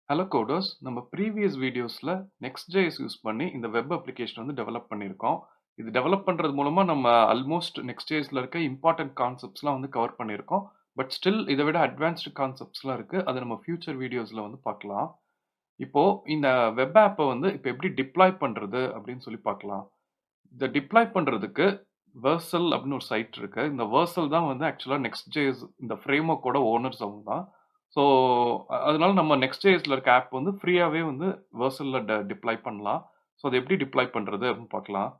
Hello coders, நம்ம previous வீடியோஸில் Next.JS use பண்ணி இந்த வெப் அப்ளிகேஷன் வந்து டெவலப் பண்ணியிருக்கோம். இது டெவலப் பண்ணுறது மூலமாக நம்ம ஆல்மோஸ்ட் Next.JSல இருக்க இம்பார்ட்டன்ட் கான்செப்ட்ஸ்லாம் வந்து கவர் பண்ணியிருக்கோம். பட் ஸ்டில் இதை விட அட்வான்ஸ்டு கான்செப்ட்ஸ்லாம் இருக்குது. அதை நம்ம ஃபியூச்சர் வீடியோஸில் வந்து பார்க்கலாம். இப்போது இந்த வெப் ஆப்பை வந்து இப்போ எப்படி டிப்ளாய் பண்ணுறது அப்படின்னு சொல்லி பார்க்கலாம். இதை டிப்ளாய் பண்ணுறதுக்கு vercel அப்படின்னு ஒரு சைட் இருக்கு. இந்த vercel தான் வந்து ஆக்சுவலாக Next.JS இந்த ஃப்ரேம் ஒர்க்கோட ஓனர்ஸ் அவங்க தான். ஸோ அதனால நம்ம Next.JSல இருக்க ஆப் வந்து ஃப்ரீயாகவே வந்து vercelல டிப்ளாய் பண்ணலாம். ஸோ அதை எப்படி டிப்ளாய் பண்ணுறது அப்படின்னு பார்க்கலாம்.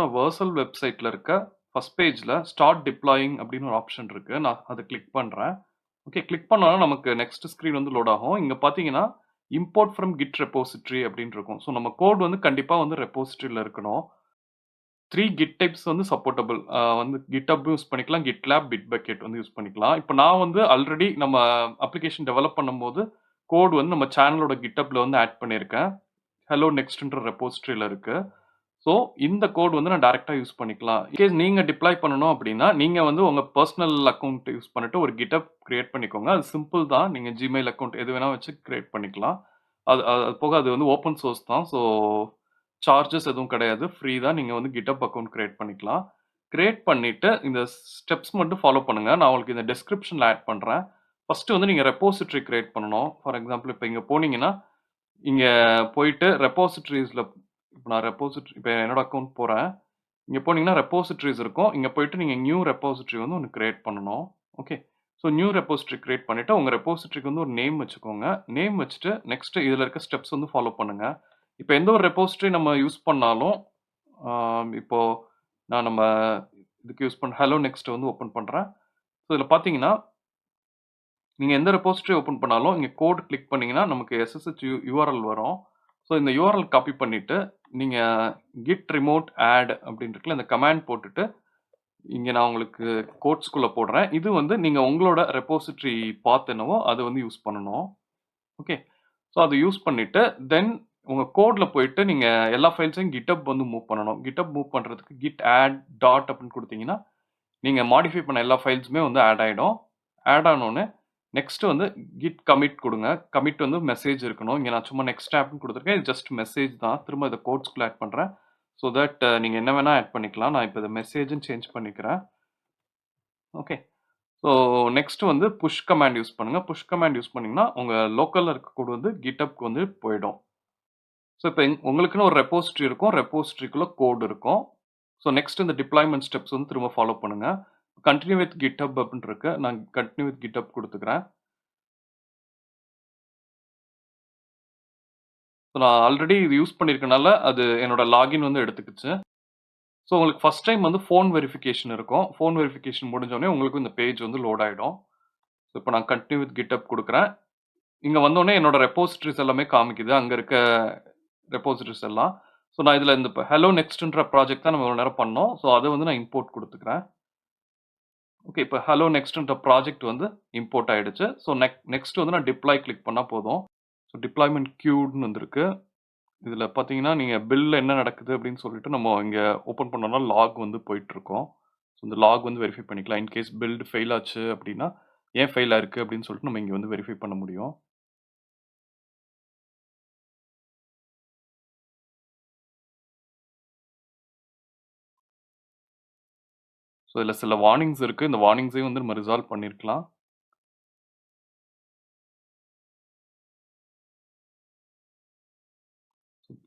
நான் vercel வெப்சைட்டில் இருக்க ஃபர்ஸ்ட் பேஜில் ஸ்டார்ட் டிப்ளாயிங் அப்படின்னு ஒரு ஆப்ஷன் இருக்கு. நான் அதை கிளிக் பண்ணுறேன். ஓகே, கிளிக் பண்ணாலும் நமக்கு நெக்ஸ்ட் ஸ்க்ரீன் வந்து லோட் ஆகும். இங்கே பார்த்தீங்கன்னா இம்போர்ட் ஃப்ரம் கிட் ரெப்போசிட்டரி அப்படின்னு இருக்கும். ஸோ நம்ம கோட் வந்து கண்டிப்பாக வந்து ரெப்போசிட்டரியில் இருக்கணும். 3 கிட் டைப்ஸ் வந்து சப்போர்ட்டபிள். வந்து GitHub யூஸ் பண்ணிக்கலாம், GitLab, Bitbucket வந்து யூஸ் பண்ணிக்கலாம். இப்போ நான் வந்து ஆல்ரெடி நம்ம அப்ளிகேஷன் டெவலப் பண்ணும்போது கோட் வந்து நம்ம சேனலோட GitHubல வந்து ஆட் பண்ணியிருக்கேன். ஹலோ நெக்ஸ்ட்ன்ற ரெப்போசிட்டரியில் இருக்கு. ஸோ இந்த கோட் வந்து நான் டைரெக்டாக யூஸ் பண்ணிக்கலாம். இன்கேஸ் நீங்கள் டிப்ளாய் பண்ணணும் அப்படின்னா நீங்கள் வந்து உங்கள் பர்சனல் அக்கௌண்ட் யூஸ் பண்ணிட்டு ஒரு GitHub கிரியேட் பண்ணிக்கோங்க. அது சிம்பிள் தான். நீங்கள் Gmail அக்கௌண்ட் எது வேணால் வச்சு கிரியேட் பண்ணிக்கலாம். அது அது போக அது வந்து ஓப்பன் சோர்ஸ் தான். ஸோ சார்ஜஸ் எதுவும் கிடையாது. ஃப்ரீ தான். நீங்கள் வந்து GitHub அக்கௌண்ட் கிரியேட் பண்ணிக்கலாம். கிரியேட் பண்ணிட்டு இந்த ஸ்டெப்ஸ் மட்டும் ஃபாலோ பண்ணுங்க. நான் உங்களுக்கு இந்த டிஸ்கிரிப்ஷனில் ஆட் பண்ணுறேன். ஃபர்ஸ்ட் வந்து நீங்கள் ரெப்போசிட்டரி கிரியேட் பண்ணணும். ஃபார் எக்ஸாம்பிள் இப்போ இங்கே போனீங்கன்னா இங்கே போயிட்டு ரெப்போசிட்டரிஸில் இப்போ நான் ரெப்போசிட்டரி இப்போ என்னோட அக்கௌண்ட் போகிறேன். இங்கே போனீங்கன்னா ரெப்போசிட்டரிஸ் இருக்கும். இங்கே போயிட்டு நீங்கள் நியூ ரெப்போசிட்டரி வந்து ஒன்று கிரியேட் பண்ணணும். Okay, so new repository create பண்ணிவிட்டு உங்கள் ரெப்போசிட்டரிக்கு வந்து ஒரு நேம் வச்சுக்கோங்க. நேம் வச்சுட்டு நெக்ஸ்ட் இதில் இருக்க ஸ்டெப்ஸ் வந்து ஃபாலோ பண்ணுங்கள். இப்போ எந்த ஒரு ரெப்போசிட்டரி நம்ம யூஸ் பண்ணாலும் இப்போ நான் நம்ம இதுக்கு யூஸ் பண்ண ஹலோ நெக்ஸ்ட் வந்து ஓப்பன் பண்ணுறேன். ஸோ இதில் பார்த்தீங்கன்னா நீங்கள் எந்த ரெப்போசிட்டரி ஓப்பன் பண்ணாலும் இங்கே கோட் கிளிக் பண்ணிங்கன்னா நமக்கு SSH யூஆர்எல் வரும். ஸோ இந்த யூஆர்எல் காப்பி பண்ணிவிட்டு நீங்கள் git remote add அப்படின்னு இருக்குல்ல இந்த கமாண்ட் போட்டுட்டு இங்கே நான் உங்களுக்கு கோட்ஸ்குள்ளே போடுறேன். இது வந்து நீங்கள் உங்களோட ரெப்போசிட்டரி பாத் என்னவோ அதை வந்து யூஸ் பண்ணணும். ஓகே, ஸோ அதை யூஸ் பண்ணிவிட்டு தென் உங்கள் கோடில் போயிட்டு நீங்கள் எல்லா ஃபைல்ஸையும் GitHub வந்து மூவ் பண்ணணும். GitHub மூவ் பண்ணுறதுக்கு git add டாட் அப்படின்னு கொடுத்தீங்கன்னா நீங்கள் மாடிஃபை பண்ண எல்லா ஃபைல்ஸுமே வந்து ஆட் ஆகிடும். ஆட் ஆனோடனே நெக்ஸ்ட் வந்து git commit கொடுங்க. கமிட் வந்து மெசேஜ் இருக்கணும். இங்கே நான் சும்மா நெக்ஸ்ட் ஆப்னு கொடுத்துருக்கேன். இது ஜஸ்ட் மெசேஜ் தான். திரும்ப இதை கோட்ஸ்குள்ளே ஆட் பண்ணுறேன். ஸோ தட் நீங்கள் என்ன வேணால் ஆட் பண்ணிக்கலாம். நான் இப்போ இதை மெசேஜ்னு சேஞ்ச் பண்ணிக்கிறேன். ஓகே, ஸோ நெக்ஸ்ட் வந்து புஷ் கமாண்ட் யூஸ் பண்ணுங்கள். புஷ் கமாண்ட் யூஸ் பண்ணிங்கன்னா உங்கள் லோக்கலில் இருக்க கோட் வந்து GitHubக்கு வந்து போயிடும். ஸோ இப்போ உங்களுக்குன்னு ஒரு ரெப்போசிட்டரி இருக்கும். ரெப்போசிட்டரிக்குள்ளே கோட் இருக்கும். ஸோ நெக்ஸ்ட் இந்த டிப்ளாய்மெண்ட் ஸ்டெப்ஸ் வந்து திரும்ப ஃபாலோ பண்ணுங்கள். கண்டினியூ வித் GitHub அப்படின்னு இருக்கு. நான் கண்டினியூ வித் GitHub கொடுத்துக்கிறேன். ஸோ நான் ஆல்ரெடி இது யூஸ் பண்ணியிருக்கனால அது என்னோட லாகின் வந்து எடுத்துக்கிச்சு. ஸோ உங்களுக்கு ஃபர்ஸ்ட் டைம் வந்து ஃபோன் வெரிஃபிகேஷன் இருக்கும். ஃபோன் வெரிஃபிகேஷன் முடிஞ்சோடனே உங்களுக்கு இந்த பேஜ் வந்து லோட் ஆகிடும். ஸோ இப்போ நான் கண்டினியூ வித் GitHub கொடுக்குறேன். இங்கே வந்தோடனே என்னோட ரெப்போசிட்டரிஸ் எல்லாமே காமிக்குது. அங்கே இருக்க ரெப்போசிட்டரிஸ் எல்லாம். ஸோ நான் இதில் இந்த இப்போ ஹலோ நெக்ஸ்ட்ன்ற ப்ராஜெக்ட் தான் நம்ம இவ்வளோ நேரம் பண்ணோம். ஸோ அதை வந்து நான் இம்போர்ட் கொடுத்துக்கிறேன். ஓகே, இப்போ ஹலோ நெக்ஸ்ட்ன்ற ப்ராஜெக்ட் வந்து இம்போர்ட் ஆயிடுச்சு. ஸோ நெக்ஸ்ட் வந்து நான் டிப்ளாய் கிளிக் பண்ணால் போதும். ஸோ டிப்ளாய்மெண்ட் கியூட்னு வந்திருக்கு. இதில் பார்த்தீங்கன்னா நீங்கள் பில்ல என்ன நடக்குது அப்படின்னு சொல்லிட்டு நம்ம இங்கே ஓப்பன் பண்ணோம்னா லாக் வந்து போயிட்டுருக்கோம். ஸோ இந்த லாக் வந்து வெரிஃபை பண்ணிக்கலாம். இன்கேஸ் பில்டு ஃபெயில் ஆச்சு அப்படின்னா ஏன் ஃபெயில் ஆயிருக்கு அப்படின்னு சொல்லிட்டு நம்ம இங்கே வந்து வெரிஃபை பண்ண முடியும். ஸோ இதில் சில வார்னிங்ஸ் இருக்குது. இந்த வார்னிங்ஸையும் வந்து நம்ம ரிசால்வ் பண்ணியிருக்கலாம்.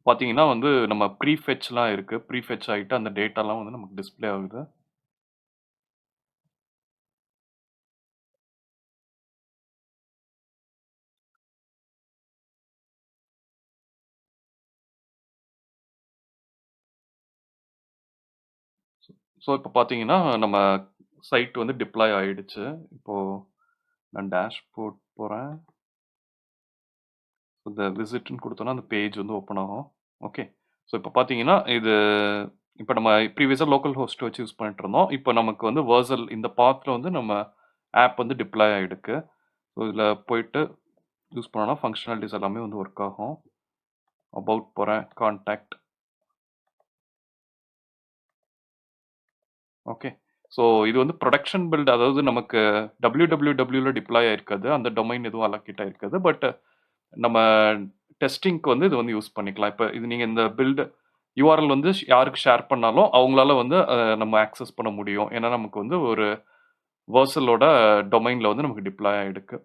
பார்த்தீங்கன்னா வந்து நம்ம ப்ரீஃபெட்ச்லாம் இருக்குது. ப்ரீஃபெட்ச் ஆகிட்டு அந்த டேட்டாலாம் வந்து நமக்கு டிஸ்பிளே ஆகுது. ஸோ இப்போ பார்த்தீங்கன்னா நம்ம சைட் வந்து டிப்ளாய் ஆகிடுச்சு. இப்போது நான் டேஷ்போர்ட் போகிறேன். இந்த விசிட்னு கொடுத்தோன்னா அந்த பேஜ் வந்து ஓப்பன் ஆகும். ஓகே, ஸோ இப்போ பார்த்தீங்கன்னா இது இப்போ நம்ம ப்ரீவியஸாக லோக்கல் ஹோஸ்ட் வச்சு யூஸ் பண்ணிட்டு இருந்தோம். இப்போ நமக்கு வந்து vercel இந்த பாத்தில் வந்து நம்ம ஆப் வந்து டிப்ளாய் ஆகிடுக்கு. ஸோ இதில் போயிட்டு யூஸ் பண்ணோன்னா ஃபங்க்ஷனாலிட்டிஸ் எல்லாமே வந்து ஒர்க் ஆகும். அபவுட் போகிறேன், கான்டாக்ட். ஓகே, ஸோ இது வந்து ப்ரொடக்ஷன் பில்ட், அதாவது நமக்கு wwwல டிப்ளாய் ஆயிருக்காது. அந்த டொமைன் எதுவும் அலோகேட் ஆயிருக்காது. பட் நம்ம டெஸ்டிங்க்கு வந்து இது வந்து யூஸ் பண்ணிக்கலாம். இப்ப இது நீங்க இந்த பில்ட் URL வந்து யாருக்கு ஷேர் பண்ணாலும் அவங்களால வந்து நம்ம ஆக்சஸ் பண்ண முடியும். ஏன்னா நமக்கு வந்து ஒரு vercelஓட டொமைன்ல வந்து நமக்கு டிப்ளாய் ஆயிருக்கு.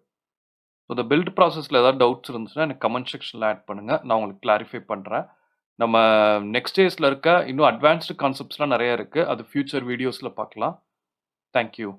இந்த பில்ட் ப்ராசஸ்ல ஏதாவது டவுட்ஸ் இருந்துச்சுன்னா எனக்கு கமெண்ட் செக்ஷன்ல ஆட் பண்ணுங்க. நான் உங்களுக்கு கிளாரிஃபை பண்றேன். நம்ம Next.jsல இருக்க இன்னும் அட்வான்ஸ்டு கான்செப்ட்ஸ்லாம் நெறைய இருக்கு. அது ஃபியூச்சர் வீடியோஸ்ல பார்க்கலாம். Thank you.